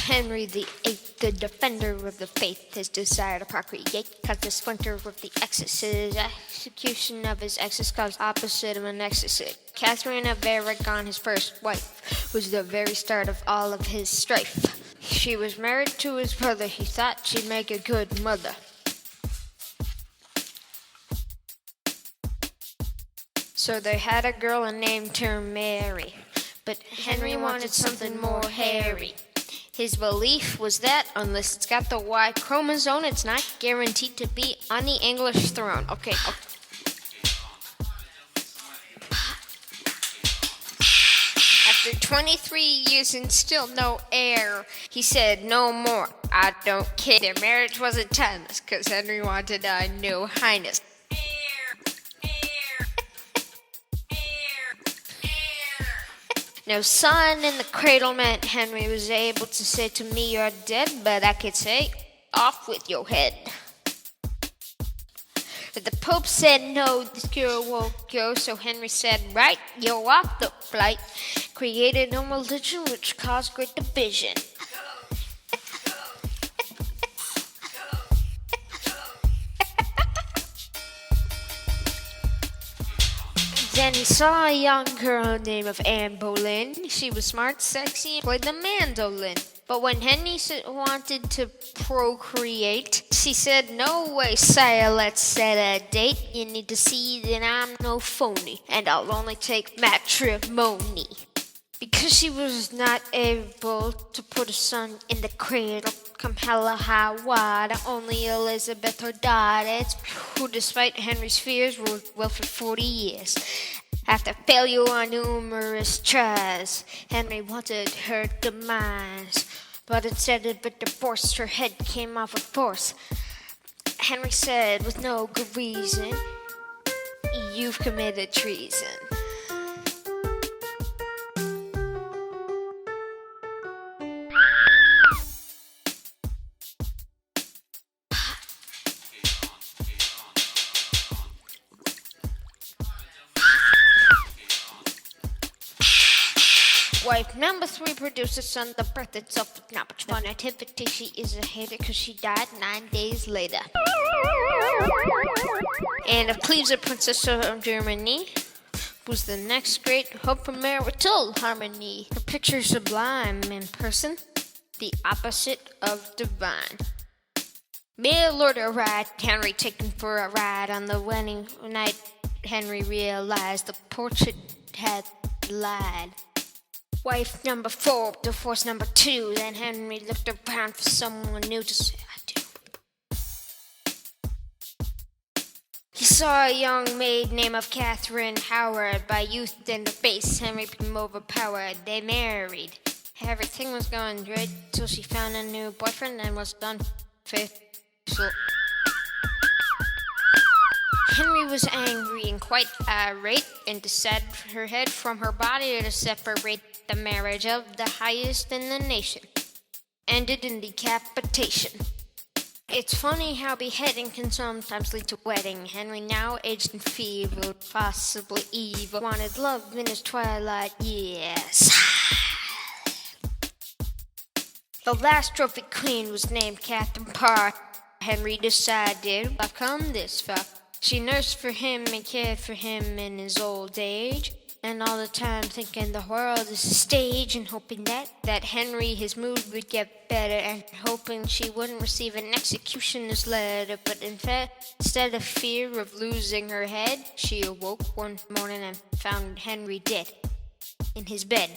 Henry VIII, the defender of the faith, his desire to procreate caused the splinter of the exorcist. Execution of his exes caused opposite of an exorcist. Catherine of Aragon, his first wife, was the very start of all of his strife. She was married to his brother. He thought she'd make a good mother. So they had a girl and named her Mary. But Henry wanted something more hairy. His belief was that unless it's got the Y chromosome, it's not guaranteed to be on the English throne. Okay. After 23 years and still no heir, he said no more. I don't care. Their marriage wasn't timeless, cause Henry wanted a new highness. No son in the cradle meant Henry was able to say to me, you're dead, but I could say, off with your head. But the Pope said, no, this girl won't go, so Henry said, right, you're off the flight. Created a religion which caused great division. Then he saw a young girl named Anne Boleyn. She was smart, sexy, and played the mandolin. But when Henry wanted to procreate, she said, no way, sire, let's set a date. You need to see that I'm no phony, and I'll only take matrimony. Because she was not able to put a son in the cradle, come hell or high water, only Elizabeth, her daughter, who despite Henry's fears ruled well for 40 years. After failure on numerous tries, Henry wanted her demise, but instead of a divorce, her head came off with force. Henry said, with no good reason, you've committed treason. Wife number 3 produced a son. The birth itself was not much fun. Nativity, she is a hater because she died 9 days later. Anne of Cleves, a princess of Germany, was the next great hope for marital harmony. Her picture sublime in person, the opposite of divine. Mail order arrived, Henry taken for a ride. On the wedding night, Henry realized the portrait had lied. Wife number 4, divorce number 2. Then Henry looked around for someone new to say I do. He saw a young maid named Catherine Howard. By youth and the face, Henry became overpowered. They married. Everything was going great till she found a new boyfriend and was unfaithful. Henry was angry and quite irate and decided for her head from her body to separate. The marriage of the highest in the nation ended in decapitation. It's funny how beheading can sometimes lead to wedding. Henry, now aged and feeble, possibly evil, wanted love in his twilight years. The last trophy queen was named Catherine Parr. Henry decided, I've come this far. She nursed for him and cared for him in his old age. And all the time thinking the world is a stage and hoping that Henry, his mood would get better and hoping she wouldn't receive an executioner's letter. But instead of fear of losing her head, she awoke one morning and found Henry dead in his bed.